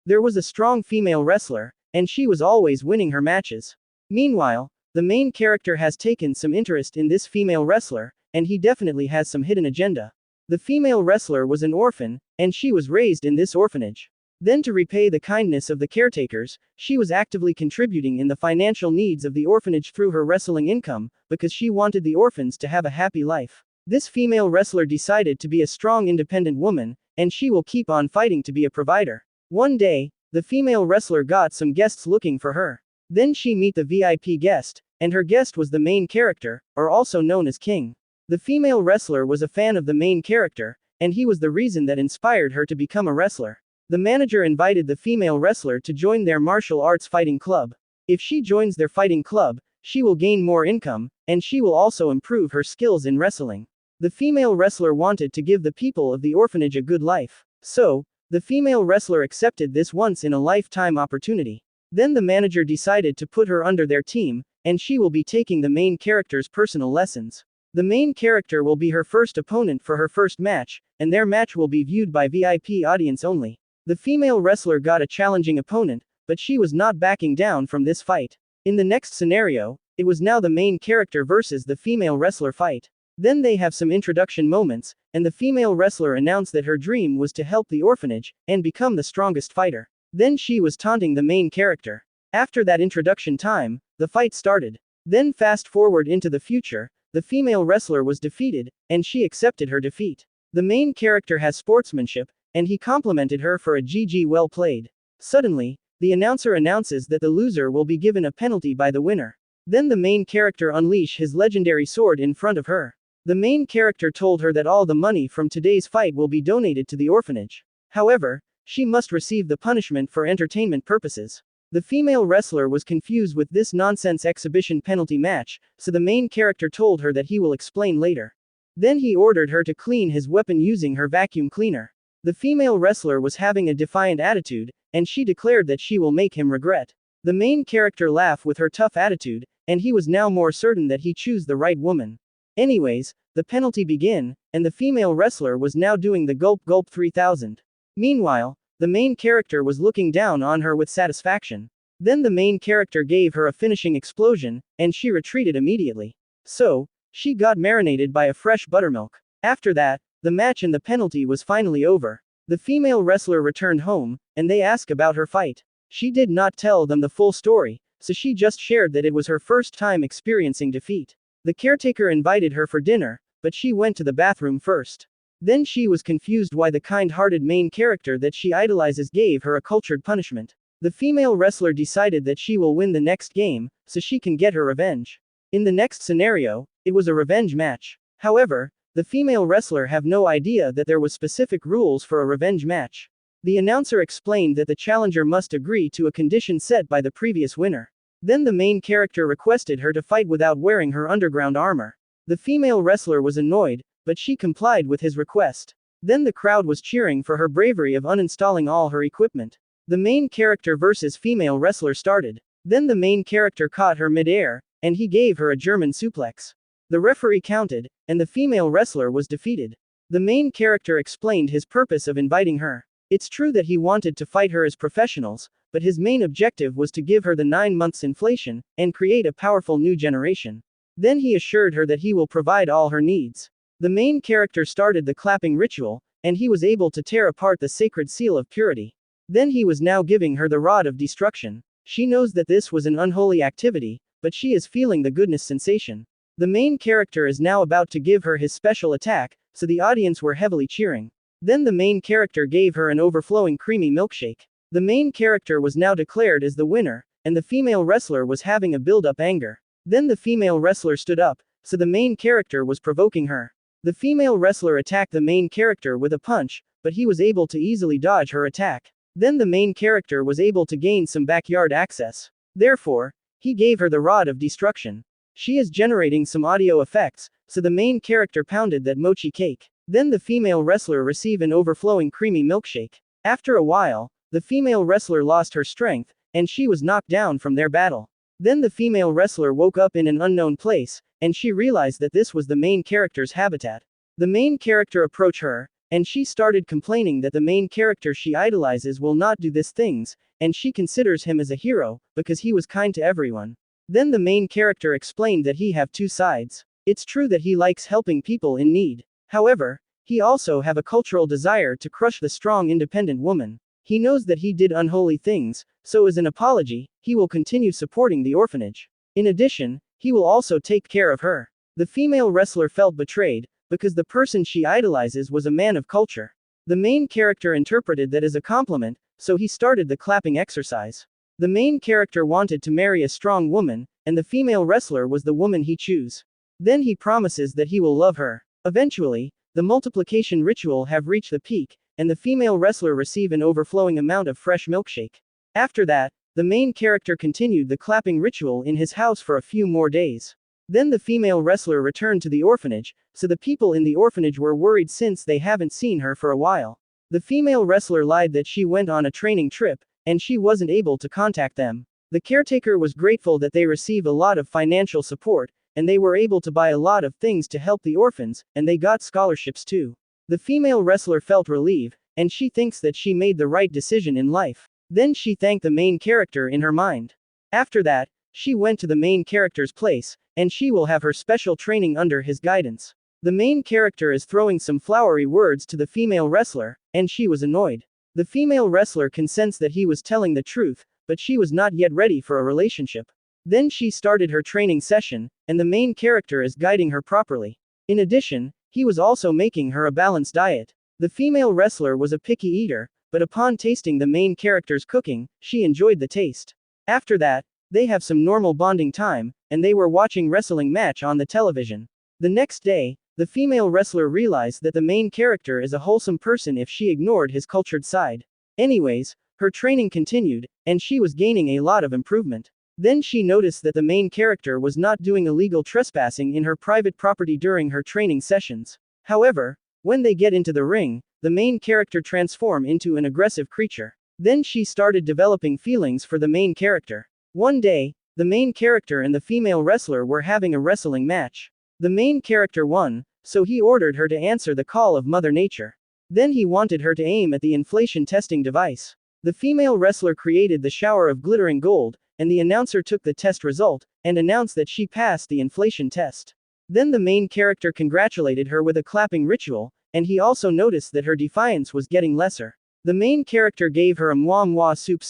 There was a strong female wrestler, and she was always winning her matches. Meanwhile, the main character has taken some interest in this female wrestler, and he definitely has some hidden agenda. The female wrestler was an orphan, and she was raised in this orphanage. Then, to repay the kindness of the caretakers, she was actively contributing in the financial needs of the orphanage through her wrestling income, because she wanted the orphans to have a happy life. This female wrestler decided to be a strong independent woman, and she will keep on fighting to be a provider. One day, the female wrestler got some guests looking for her. Then she met the VIP guest, and her guest was the main character, or also known as King. The female wrestler was a fan of the main character, and he was the reason that inspired her to become a wrestler. The manager invited the female wrestler to join their martial arts fighting club. If she joins their fighting club, she will gain more income, and she will also improve her skills in wrestling. The female wrestler wanted to give the people of the orphanage a good life. So, the female wrestler accepted this once-in-a-lifetime opportunity. Then the manager decided to put her under their team, and she will be taking the main character's personal lessons. The main character will be her first opponent for her first match, and their match will be viewed by VIP audience only. The female wrestler got a challenging opponent, but she was not backing down from this fight. In the next scenario, it was now the main character versus the female wrestler fight. Then they have some introduction moments, and the female wrestler announced that her dream was to help the orphanage, and become the strongest fighter. Then she was taunting the main character. After that introduction time, the fight started. Then fast forward into the future, the female wrestler was defeated, and she accepted her defeat. The main character has sportsmanship, and he complimented her for a GG well played. Suddenly, the announcer announces that the loser will be given a penalty by the winner. Then the main character unleash his legendary sword in front of her. The main character told her that all the money from today's fight will be donated to the orphanage. However, she must receive the punishment for entertainment purposes. The female wrestler was confused with this nonsense exhibition penalty match, so the main character told her that he will explain later. Then he ordered her to clean his weapon using her vacuum cleaner. The female wrestler was having a defiant attitude, and she declared that she will make him regret. The main character laughed with her tough attitude, and he was now more certain that he chose the right woman. Anyways, the penalty began, and the female wrestler was now doing the gulp gulp 3000. Meanwhile, the main character was looking down on her with satisfaction. Then the main character gave her a finishing explosion, and she retreated immediately. So, she got marinated by a fresh buttermilk. After that, the match and the penalty was finally over. The female wrestler returned home, and they asked about her fight. She did not tell them the full story, so she just shared that it was her first time experiencing defeat. The caretaker invited her for dinner, but she went to the bathroom first. Then she was confused why the kind-hearted main character that she idolizes gave her a cultured punishment. The female wrestler decided that she will win the next game, so she can get her revenge. In the next scenario, it was a revenge match. However, the female wrestler have no idea that there was specific rules for a revenge match. The announcer explained that the challenger must agree to a condition set by the previous winner. Then the main character requested her to fight without wearing her underground armor. The female wrestler was annoyed, but she complied with his request. Then the crowd was cheering for her bravery of uninstalling all her equipment. The main character versus female wrestler started. Then the main character caught her mid-air, and he gave her a German suplex. The referee counted, and the female wrestler was defeated. The main character explained his purpose of inviting her. It's true that he wanted to fight her as professionals, but his main objective was to give her the 9 months inflation, and create a powerful new generation. Then he assured her that he will provide all her needs. The main character started the clapping ritual, and he was able to tear apart the sacred seal of purity. Then he was now giving her the rod of destruction. She knows that this was an unholy activity, but she is feeling the goodness sensation. The main character is now about to give her his special attack, so the audience were heavily cheering. Then the main character gave her an overflowing creamy milkshake. The main character was now declared as the winner, and the female wrestler was having a build-up anger. Then the female wrestler stood up, so the main character was provoking her. The female wrestler attacked the main character with a punch, but he was able to easily dodge her attack. Then the main character was able to gain some backyard access. Therefore, he gave her the rod of destruction. She is generating some audio effects, so the main character pounded that mochi cake. Then the female wrestler received an overflowing creamy milkshake. After a while, the female wrestler lost her strength, and she was knocked down from their battle. Then the female wrestler woke up in an unknown place, and she realized that this was the main character's habitat. The main character approached her, and she started complaining that the main character she idolizes will not do these things, and she considers him as a hero, because he was kind to everyone. Then the main character explained that he have two sides. It's true that he likes helping people in need. However, he also have a cultural desire to crush the strong independent woman. He knows that he did unholy things, so as an apology, he will continue supporting the orphanage. In addition, he will also take care of her. The female wrestler felt betrayed, because the person she idolizes was a man of culture. The main character interpreted that as a compliment, so he started the clapping exercise. The main character wanted to marry a strong woman, and the female wrestler was the woman he chose. Then he promises that he will love her. Eventually, the multiplication ritual have reached the peak, and the female wrestler receive an overflowing amount of fresh milkshake. After that, the main character continued the clapping ritual in his house for a few more days. Then the female wrestler returned to the orphanage, so the people in the orphanage were worried since they haven't seen her for a while. The female wrestler lied that she went on a training trip, and she wasn't able to contact them. The caretaker was grateful that they received a lot of financial support, and they were able to buy a lot of things to help the orphans, and they got scholarships too. The female wrestler felt relief, and she thinks that she made the right decision in life. Then she thanked the main character in her mind. After that, she went to the main character's place, and she will have her special training under his guidance. The main character is throwing some flowery words to the female wrestler, and she was annoyed. The female wrestler consents that he was telling the truth, but she was not yet ready for a relationship. Then she started her training session, and the main character is guiding her properly. In addition, he was also making her a balanced diet. The female wrestler was a picky eater, but upon tasting the main character's cooking, she enjoyed the taste. After that, they have some normal bonding time, and they were watching wrestling match on the television. The next day, the female wrestler realized that the main character is a wholesome person if she ignored his cultured side. Anyways, her training continued, and she was gaining a lot of improvement. Then she noticed that the main character was not doing illegal trespassing in her private property during her training sessions. However, when they get into the ring, the main character transforms into an aggressive creature. Then she started developing feelings for the main character. One day, the main character and the female wrestler were having a wrestling match. The main character won, so he ordered her to answer the call of Mother Nature. Then he wanted her to aim at the inflation testing device. The female wrestler created the shower of glittering gold, and the announcer took the test result, and announced that she passed the inflation test. Then the main character congratulated her with a clapping ritual, and he also noticed that her defiance was getting lesser. The main character gave her a moi moi soup,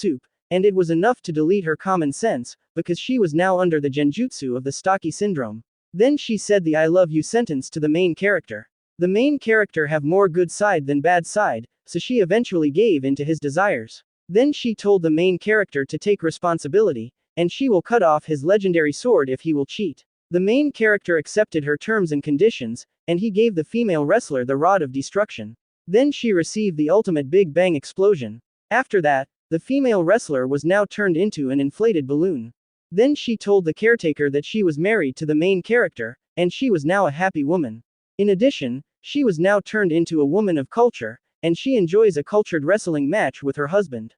and it was enough to delete her common sense, because she was now under the genjutsu of the stocky syndrome. Then she said the I love you sentence to the main character. The main character have more good side than bad side, so she eventually gave in to his desires. Then she told the main character to take responsibility, and she will cut off his legendary sword if he will cheat. The main character accepted her terms and conditions, and he gave the female wrestler the rod of destruction. Then she received the ultimate Big Bang explosion. After that, the female wrestler was now turned into an inflated balloon. Then she told the caretaker that she was married to the main character, and she was now a happy woman. In addition, she was now turned into a woman of culture, and she enjoys a cultured wrestling match with her husband.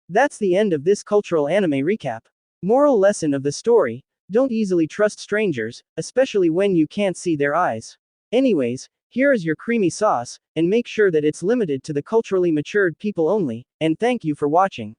That's the end of this cultural anime recap. Moral lesson of the story: don't easily trust strangers, especially when you can't see their eyes. Anyways, here is your creamy sauce, and make sure that it's limited to the culturally matured people only, and thank you for watching.